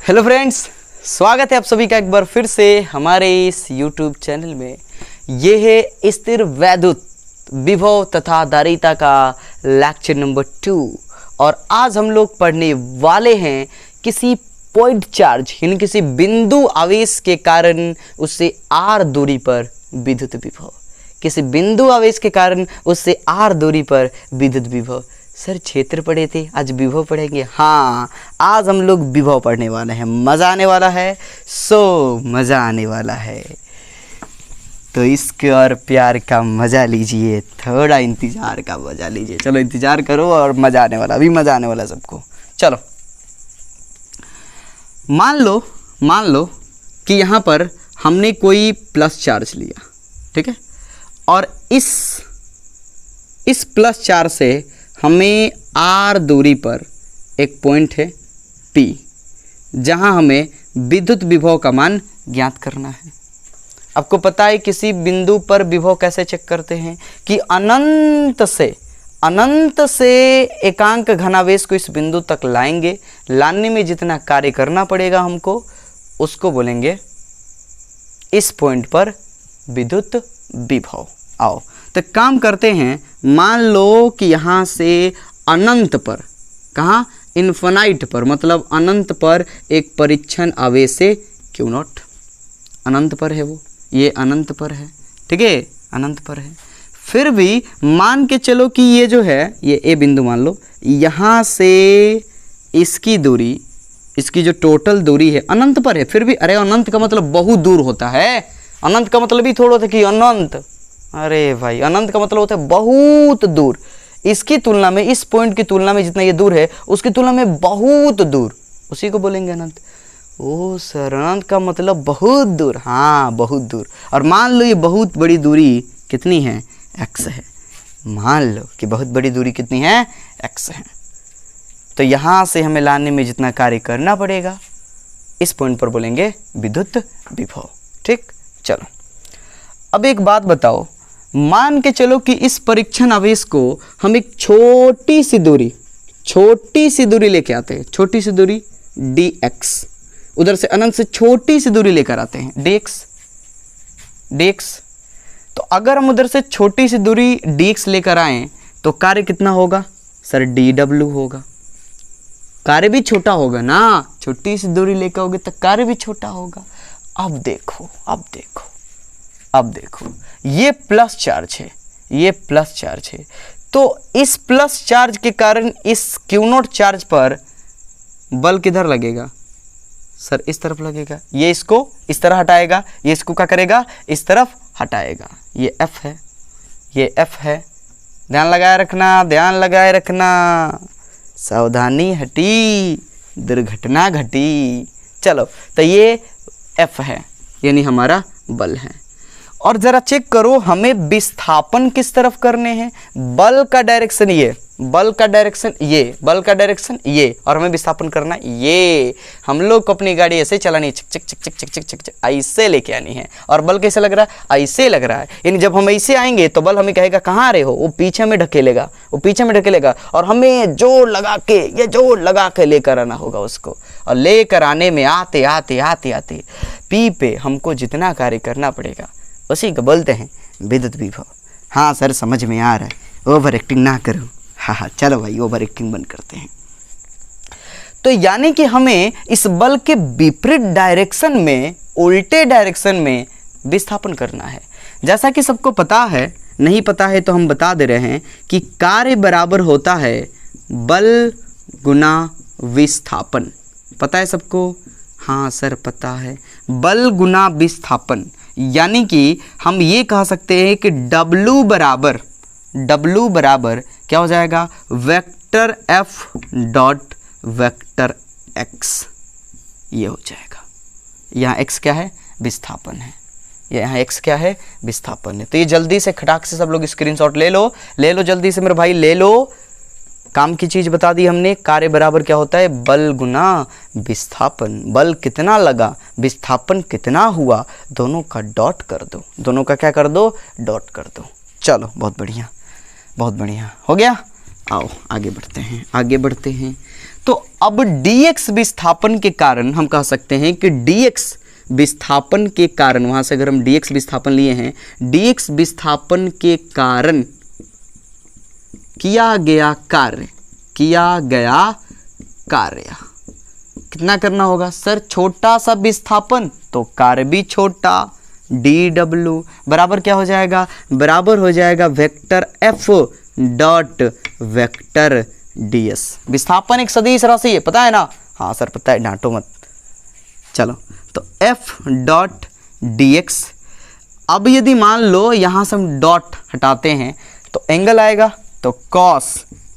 Hello friends, स्वागत है आप सभी का एक बार फिर से हमारे इस YouTube चैनल में। ये है स्थिर वैद्युत विभव तथा धारिता का लेक्चर नंबर 2 और आज हम लोग पढ़ने वाले हैं किसी पॉइंट चार्ज यानी किसी बिंदु आवेश के कारण उससे r दूरी पर विद्युत विभव। किसी बिंदु आवेश के कारण उससे r दूरी पर विद्युत विभव। सर क्षेत्र पढ़े थे, आज विभव पढ़ेंगे। हाँ, आज हम लोग विभव पढ़ने वाले हैं। मज़ा आने वाला है, मज़ा आने वाला है। तो इसके और प्यार का मज़ा लीजिए, थोड़ा इंतज़ार का मज़ा लीजिए। चलो इंतज़ार करो और मज़ा आने वाला, अभी मज़ा आने वाला सबको। चलो मान लो कि यहाँ पर हमने कोई प्लस चार्ज लिया, ठीक है, और इस प्लस चार्ज से हमें r दूरी पर एक पॉइंट है P, जहां हमें विद्युत विभव का मान ज्ञात करना है। आपको पता है किसी बिंदु पर विभव कैसे चेक करते हैं कि अनंत से एकांक घनावेश को इस बिंदु तक लाएंगे। लाने में जितना कार्य करना पड़ेगा हमको, उसको बोलेंगे इस पॉइंट पर विद्युत विभव। आओ तो काम करते हैं। मान लो कि यहाँ से अनंत पर, कहाँ, इन्फिनाइट पर, मतलब अनंत पर एक परीक्षण आवेश है Q0। अनंत पर है वो, ये अनंत पर है, ठीक है, अनंत पर है। फिर भी मान के चलो कि ये जो है, ये ए बिंदु मान लो, यहाँ से इसकी दूरी, इसकी जो टोटल दूरी है अनंत पर है। फिर भी अरे अनंत का मतलब बहुत दूर होता है। अनंत का मतलब ही थोड़ा होता है कि अनंत, अरे भाई अनंत का मतलब होता है बहुत दूर। इसकी तुलना में, इस पॉइंट की तुलना में जितना ये दूर है उसकी तुलना में बहुत दूर, उसी को बोलेंगे अनंत। ओ सर, अनंत का मतलब बहुत दूर। हाँ, बहुत दूर। और मान लो ये बहुत बड़ी दूरी कितनी है, x है। मान लो कि बहुत बड़ी दूरी कितनी है, x है। तो यहाँ से हमें लाने में जितना कार्य करना पड़ेगा, इस पॉइंट पर बोलेंगे विद्युत विभव। ठीक, चलो अब एक बात बताओ। मान के चलो कि इस परीक्षण आवेश को हम एक छोटी सी दूरी लेके आते हैं। छोटी सी दूरी dx, उधर से अनंत से छोटी सी दूरी लेकर आते हैं dx। तो अगर हम उधर से छोटी सी दूरी dx लेकर आए तो कार्य कितना होगा सर, dw होगा। कार्य भी छोटा होगा ना, छोटी सी दूरी लेकर होगे तो कार्य भी छोटा होगा। अब देखो ये प्लस चार्ज है, ये प्लस चार्ज है। तो इस प्लस चार्ज के कारण इस Q0 चार्ज पर बल किधर लगेगा सर, इस तरफ लगेगा। ये इसको इस तरह हटाएगा, ये इसको क्या करेगा, इस तरफ हटाएगा। ये F है, ये F है। ध्यान लगाए रखना, सावधानी हटी दुर्घटना घटी। चलो तो ये F है, यानी हमारा बल है। और जरा चेक करो हमें विस्थापन किस तरफ करने हैं। बल का डायरेक्शन ये, बल का डायरेक्शन ये, और हमें विस्थापन करना ये। हम लोग को अपनी गाड़ी ऐसे चलानी है, चिक चिक ऐसे लेके आनी है। और बल कैसे लग रहा है, ऐसे लग रहा है। यानी जब हम ऐसे आएंगे तो बल हमें कहेगा कहाँ आ रहे हो, वो पीछे में ढकेलेगा, और हमें जोर लगा के लेकर आना होगा उसको। और लेकर आने में आते पी पे हमको जितना कार्य करना पड़ेगा उसी को बोलते हैं विद्युत विभव। हाँ सर, समझ में आ रहा है, ओवर एक्टिंग ना करो। हाँ, चलो भाई ओवर एक्टिंग बंद करते हैं। तो यानी कि हमें इस बल के विपरीत डायरेक्शन में, उल्टे डायरेक्शन में विस्थापन करना है। जैसा कि सबको पता है, नहीं पता है तो हम बता दे रहे हैं कि कार्य बराबर होता है बल गुना विस्थापन। पता है सबको? हाँ सर पता है, बल गुना विस्थापन। यानी कि हम ये कह सकते हैं कि W बराबर क्या हो जाएगा, vector F dot vector X, ये हो जाएगा। यहाँ X क्या है, विस्थापन है। यहाँ X क्या है, विस्थापन है। तो ये जल्दी से खटाक से सब लोग स्क्रीनशॉट ले लो जल्दी से मेरे भाई, ले लो। काम की चीज़ बता दी हमने। कार्य बराबर क्या होता है, बल गुना विस्थापन। बल कितना लगा, विस्थापन कितना हुआ, दोनों का डॉट कर दो, दोनों का क्या कर दो, डॉट कर दो। चलो बहुत बढ़िया हो गया। आओ आगे बढ़ते हैं। तो अब dx विस्थापन के कारण हम कह सकते हैं कि dx विस्थापन के कारण, वहां से अगर हम dx विस्थापन लिए हैं, dx विस्थापन के कारण किया गया कार्य कितना करना होगा सर? छोटा सा विस्थापन तो कार्य भी छोटा, dw बराबर क्या हो जाएगा? बराबर हो जाएगा vector f dot vector ds। विस्थापन एक सदिश राशि है, पता है ना? हाँ सर पता है, डांटो मत। चलो तो f डॉट dx। अब यदि मान लो यहाँ से हम डॉट हटाते हैं तो एंगल आएगा, तो cos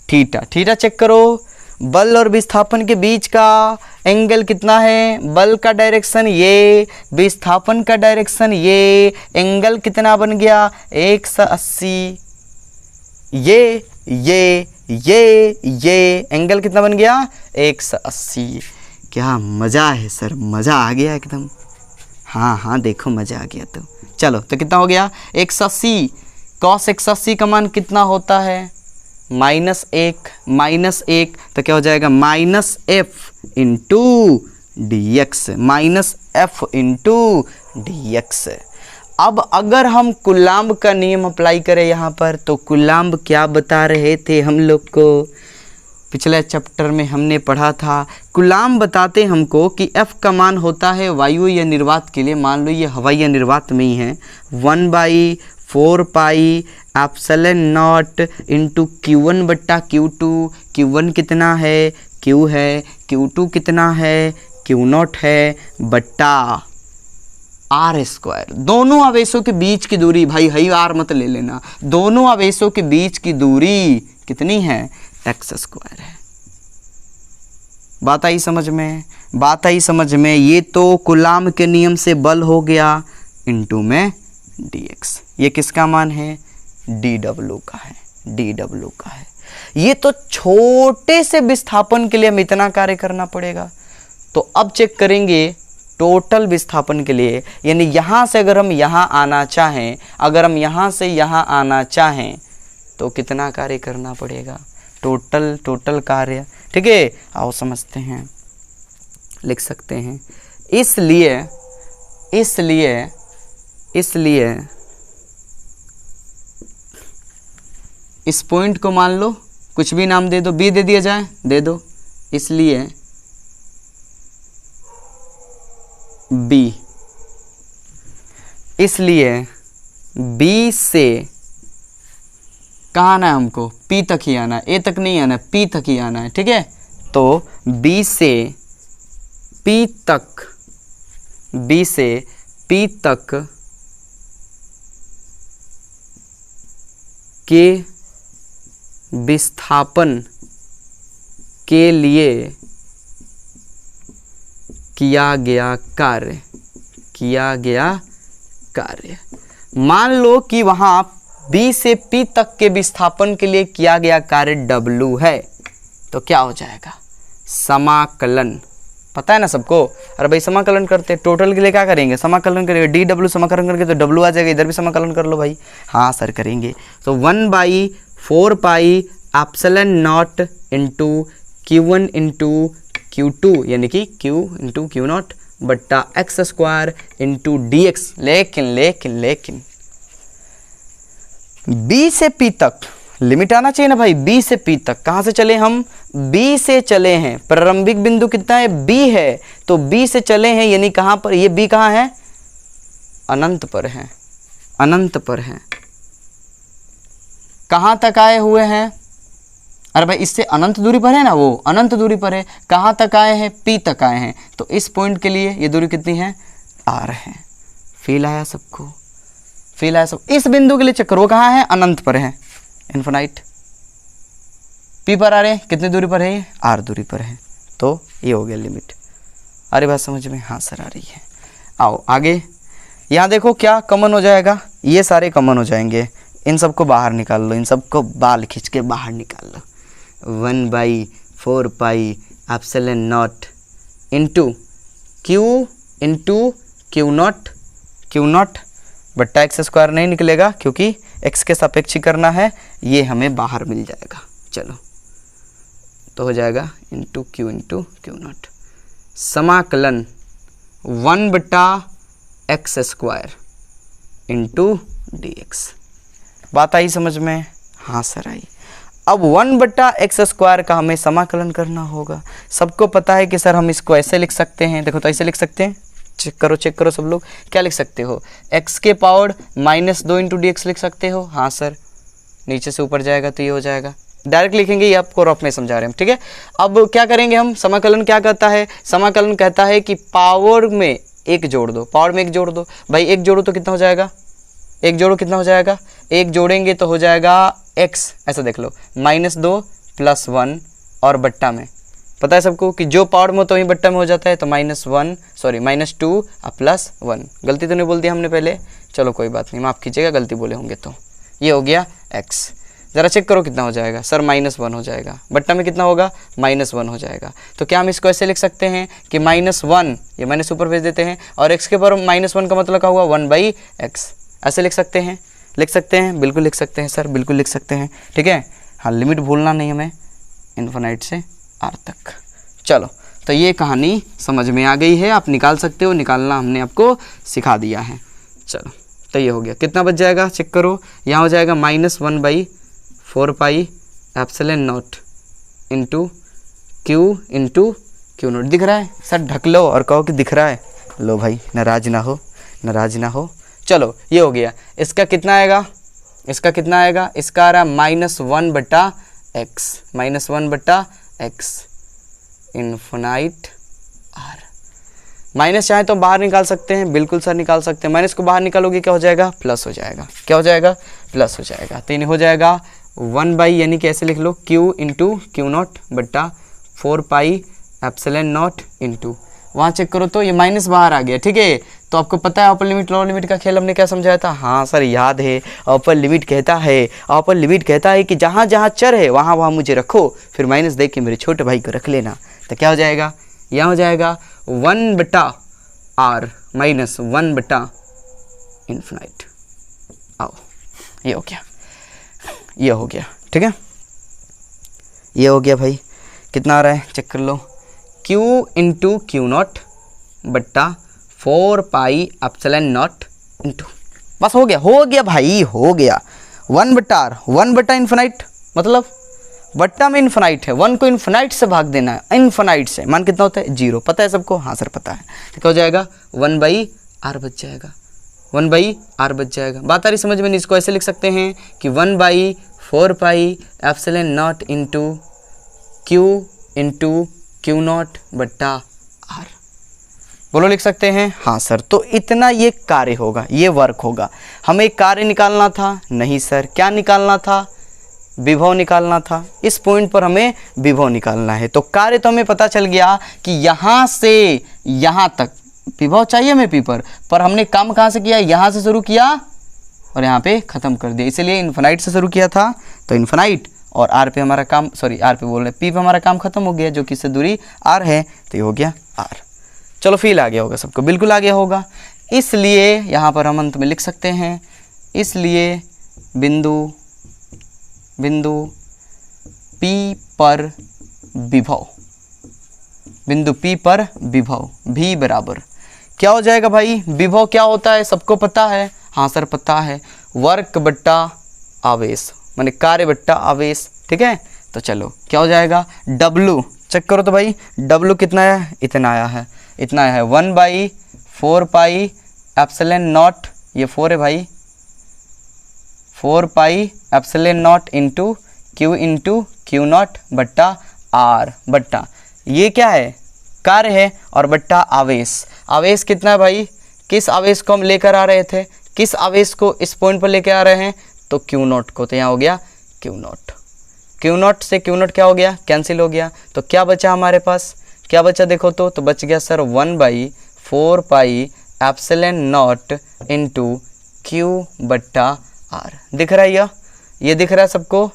थीटा। थीटा चेक करो, बल और विस्थापन के बीच का एंगल कितना है? बल का डायरेक्शन ये, विस्थापन का डायरेक्शन ये, एंगल कितना बन गया? 180। ये एंगल कितना बन गया? 180। क्या मज़ा है सर, मज़ा आ गया एकदम। हाँ देखो मज़ा आ गया। तो चलो तो कितना हो गया? 180। cos 180 का मान कितना होता है? -1 तो क्या हो जाएगा? -f into dx। अब अगर हम कूलाम्ब का नियम अप्लाई करें यहाँ पर, तो कूलाम्ब क्या बता रहे थे हम लोग को? पिछले चैप्टर में हमने पढ़ा था, कूलाम्ब बताते हमको कि f का मान होता है वायु या निर्वात के लिए, मान लो ये हवाई या निर्वात में ही है, 1/4 pi epsilon not into Q1 बट्टा Q2। Q1 कितना है? Q है। Q2 कितना है? Q0 है, बट्टा r²। दोनों आवेशों के बीच की दूरी, भाई हई r मत ले लेना, दोनों आवेशों के बीच की दूरी कितनी है? x² है। बात आई समझ में? बात आई समझ में? ये तो कूलाम्ब के नियम से बल हो गया, इंटू में dx। ये किसका मान है? dw का है, dw का है। ये तो छोटे से विस्थापन के लिए हमें इतना कार्य करना पड़ेगा। तो अब चेक करेंगे टोटल विस्थापन के लिए, यानी यहाँ से अगर हम यहाँ आना चाहें, अगर हम यहाँ से यहाँ आना चाहें तो कितना कार्य करना पड़ेगा? टोटल कार्य। ठीक है, आओ समझते हैं, लिख सकते हैं। इसलिए इस पॉइंट को मान लो, कुछ भी नाम दे दो, बी दे दिया जाए, दे दो। इसलिए बी से कहाँ आना है हमको? पी तक ही आना है, ए तक नहीं आना है, पी तक ही आना है। ठीक है, तो बी से पी तक के विस्थापन के लिए किया गया कार्य। मान लो कि वहां B से P तक के विस्थापन के लिए किया गया कार्य W है, तो क्या हो जाएगा? समाकलन। पता है ना सबको? अरे भाई समाकलन करते, टोटल के लिए क्या करेंगे? समाकलन करेंगे, dw समाकलन करके तो W आ जाएगा, इधर भी समाकलन कर लो भाई। हाँ सर करेंगे। तो 1/4 pi epsilon not into Q1 into Q2 यानी कि Q इंटू Q0 बट्टा x² इंटू dx। लेकिन B से P तक लिमिट आना चाहिए ना भाई। B से P तक कहाँ से चले हम? B से चले हैं, प्रारंभिक बिंदु कितना है? B है, तो B से चले हैं, यानी कहाँ पर? ये B कहाँ है? अनंत पर है, कहाँ तक आए हुए हैं? अरे भाई इससे अनंत दूरी पर है ना, वो अनंत दूरी पर है। कहाँ तक आए हैं? P तक आए हैं। तो इस पॉइंट के लिए ये दूरी कितनी है? R है। फील आया सबको? इस बिंदु के लिए चक्कर वो कहाँ है? अनंत पर है, इन्फिनाइट। P पर आ रहे हैं, कितनी दूरी पर है? ये R दूरी पर है। तो ये हो गया लिमिट। अरे बात समझ में? हाँ सर आ रही है। आओ आगे, यहाँ देखो क्या कॉमन हो जाएगा? ये सारे कॉमन हो जाएंगे, इन सबको बाहर निकाल लो, इन सबको बाल खींच के बाहर निकाल लो। 1/4 pi epsilon not into Q into Q0 बट्टा x² नहीं निकलेगा क्योंकि x के सापेक्ष करना है, ये हमें बाहर मिल जाएगा। चलो तो हो जाएगा इंटू क्यू नॉट, समाकलन 1/x² इंटू dx। बात आई समझ में? हाँ सर आई। अब 1/x² का हमें समाकलन करना होगा। सबको पता है कि सर हम इसको ऐसे लिख सकते हैं, देखो तो ऐसे लिख सकते हैं, चेक करो सब लोग, क्या लिख सकते हो, x के पावर -2 इंटू dx लिख सकते हो। हाँ सर, नीचे से ऊपर जाएगा तो ये हो जाएगा, डायरेक्ट लिखेंगे, ये आपको रफ में समझा रहे हैं, ठीक है। अब क्या करेंगे हम, समाकलन क्या कहता है, समाकलन कहता है कि पावर में एक जोड़ दो, पावर में एक जोड़ दो। भाई एक जोड़ो तो कितना हो जाएगा, एक जोड़ो कितना हो जाएगा, एक जोड़ेंगे तो हो जाएगा x, ऐसा देख लो, -2 + 1 और बट्टा में, पता है सबको कि जो पावर में तो वही बट्टा में हो जाता है, तो -2 + 1। गलती तो नहीं बोल दिया हमने पहले, चलो कोई बात नहीं, माफ़ कीजिएगा, गलती बोले होंगे तो। ये हो गया x, ज़रा चेक करो कितना हो जाएगा सर, -1 हो जाएगा, बट्टा में कितना होगा, -1 हो जाएगा। तो क्या हम इसको ऐसे लिख सकते हैं कि -1, ये माइनस ऊपर भेज देते हैं, और x के पावर -1 का मतलब क्या हुआ, 1/x, ऐसे लिख सकते हैं, लिख सकते हैं, बिल्कुल लिख सकते हैं सर, बिल्कुल लिख सकते हैं, ठीक है। हाँ, लिमिट भूलना नहीं हमें, इन्फिनिट से r तक। चलो, तो ये कहानी समझ में आ गई है, आप निकाल सकते हो, निकालना हमने आपको सिखा दिया है। चलो, तो ये हो गया, कितना बच जाएगा चेक करो, यहाँ हो जाएगा -1/4πε0 इंटू क्यू नॉट। दिख रहा है सर, ढक लो और कहो कि दिख रहा है, लो भाई, नाराज ना हो, नाराज ना हो। चलो, ये हो गया, इसका कितना आएगा, इसका कितना आएगा, इसका आ रहा है -1/x, -1/x infinite r। Minus चाहे तो बाहर निकाल सकते हैं, बिल्कुल सर निकाल सकते हैं, माइनस को बाहर निकालोगे क्या हो जाएगा, प्लस हो जाएगा, क्या हो जाएगा, प्लस हो जाएगा। तो ये हो जाएगा 1/ यानी कि ऐसे लिख लो q इंटू Q0 बट्टा 4πε0 इंटू, वहाँ चेक करो तो ये माइनस बाहर आ गया, ठीक है। तो आपको पता है अपर लिमिट लोअर लिमिट का खेल हमने क्या समझाया था, हाँ सर याद है। अपर लिमिट कहता है, अपर लिमिट कहता है कि जहाँ जहाँ चर है वहाँ वहाँ मुझे रखो, फिर माइनस देख के मेरे छोटे भाई को रख लेना। तो क्या हो जाएगा, यहाँ हो जाएगा 1/r माइनस 1/∞। आओ, ये हो गया, ये हो गया, ठीक है, ये हो गया भाई। कितना आ रहा है चेक कर लो, q इंटू Q0 बट्टा 4πε0 इंटू, बस हो गया भाई, हो गया। 1/r 1/∞, मतलब बट्टा में इन्फिनाइट है, 1 को इन्फिनाइट से भाग देना है, इन्फिनाइट से, मान कितना होता है 0, पता है सबको, हाँ सर पता है। तो क्या हो जाएगा 1/r बच जाएगा, 1/r बच जाएगा। बात आ रही समझ में, इसको ऐसे लिख सकते हैं कि 1/4πε0 इंटू Q0 बट्टा r, बोलो लिख सकते हैं, हाँ सर। तो इतना ये कार्य होगा, ये वर्क होगा। हमें कार्य निकालना था, नहीं सर, क्या निकालना था, विभव निकालना था। इस पॉइंट पर हमें विभव निकालना है। तो कार्य तो हमें पता चल गया कि यहाँ से यहाँ तक विभव चाहिए हमें पी पर हमने काम कहाँ से किया, यहाँ से शुरू किया और यहाँ पे ख़त्म कर दिया, इसलिए इन्फिनाइट से शुरू किया था, तो इन्फिनाइट, और आर पे हमारा काम, सॉरी आर पे बोल रहे, पी पे हमारा काम खत्म हो गया, जो कि इससे दूरी आर है, तो ये हो गया आर। चलो फील आ गया होगा सबको, बिल्कुल आ गया होगा। इसलिए यहाँ पर हम अंत में लिख सकते हैं, इसलिए बिंदु P पर विभव, बिंदु P पर विभव V बराबर क्या हो जाएगा भाई, विभव क्या होता है सबको पता है, हाँ सर पता है, वर्क बट्टा आवेश, माने कार्य बट्टा आवेश, ठीक है। तो चलो क्या हो जाएगा, W चेक करो तो भाई, W कितना है, इतना आया है, इतना आया है 1/4πε0, ये 4 है भाई, 4πε0 इंटू Q0 बट्टा R बट्टा, ये क्या है कार्य है, और बट्टा आवेश, आवेश कितना है भाई, किस आवेश को हम लेकर आ रहे थे, किस आवेश को इस पॉइंट पर लेकर आ रहे हैं, तो Q0 को, तो यहाँ हो गया Q0 से Q0 क्या हो गया, कैंसिल हो गया। तो क्या बचा हमारे पास, क्या बचा देखो तो बच गया सर 1/4πε0 इंटू Q बट्टा R। दिख रहा है, ये दिख रहा है सबको,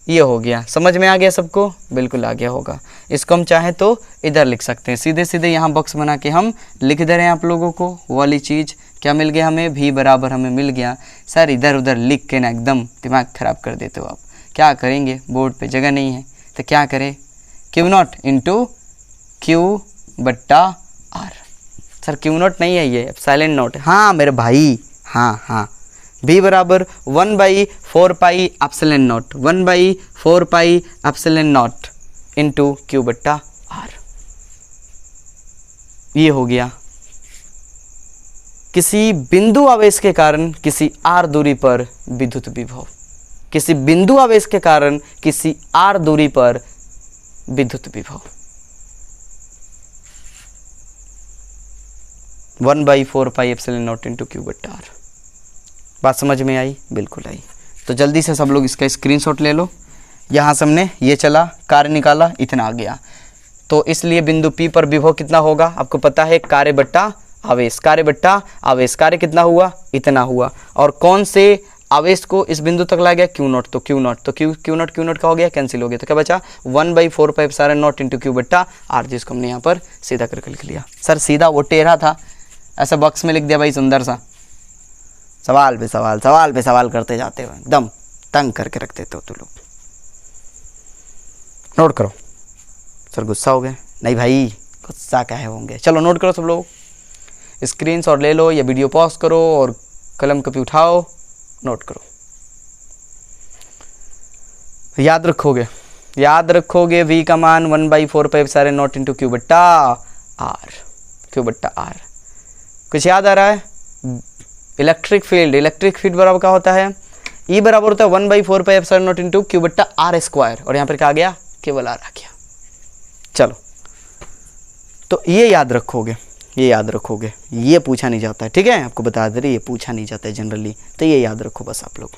ये हो गया, समझ में आ गया सबको, बिल्कुल आ गया होगा। इसको हम चाहे तो इधर लिख सकते हैं, सीधे सीधे यहाँ बॉक्स बना के हम लिख दे रहे हैं आप लोगों को, वो वाली चीज़ क्या मिल गया हमें, V बराबर हमें मिल गया। सर इधर उधर लिख के ना एकदम दिमाग ख़राब कर देते हो आप, क्या करेंगे, बोर्ड पे जगह नहीं है तो क्या करें, क्यू नॉट इंटू क्यू बट्टा आर। सर क्यू नॉट नहीं है, ये साइलेंट नोट है। हाँ मेरे भाई, हाँ v बराबर 1/4 pi epsilon not, 1/4 pi epsilon not into Q बट्टा आर। ये हो गया किसी बिंदु आवेश के कारण किसी r दूरी पर विद्युत विभव, किसी बिंदु आवेश के कारण किसी r दूरी पर विद्युत विभव 1/4 pi epsilon not into Q बट्टा आर। बात समझ में आई? बिल्कुल आई। तो जल्दी से सब लोग इसका स्क्रीनशॉट ले लो। यहाँ से हमने ये चला, कार्य निकाला, इतना आ गया। तो इसलिए बिंदु P पर विभव कितना होगा आपको पता है, कार्य बट्टा आवेश, कार्य बट्टा आवेश। कार्य कितना हुआ? इतना हुआ। और कौन से आवेश को इस बिंदु तक ला गया? Q not. तो क्यू नॉट, तो क्यू नॉट का हो गया, कैंसिल हो गया। तो क्या बचा? 1/4 pi epsilon not into Q बट्टा आर, जिसको हमने यहाँ पर सीधा करके लिख लिया। सर सीधा वो टेढ़ा था, ऐसा बॉक्स में लिख दिया भाई सुंदर सा। सवाल पे सवाल, सवाल पे सवाल करते जाते हो, एकदम तंग करके रख देते हो तुम लोग। नोट करो। सर गुस्सा हो गए? नहीं भाई, गुस्सा क्या है होंगे। चलो नोट करो सब लोग, स्क्रीनशॉट ले लो या वीडियो पॉज करो और कलम कॉपी उठाओ, नोट करो। याद रखोगे v का मान 1/4 pi epsilon not into Q बट्टा आर, क्यू बट्टा आर। कुछ याद आ रहा है? इलेक्ट्रिक फील्ड बराबर क्या होता है? E बराबर होता है 1/4 pi epsilon not into Q बट्टा आर स्क्वायर, और यहाँ पर क्या आ गया? केवल आर आ गया। चलो तो ये याद रखोगे, ये पूछा नहीं जाता है, ठीक है? आपको बता दे रही, ये पूछा नहीं जाता है जनरली, तो ये याद रखो बस आप लोग।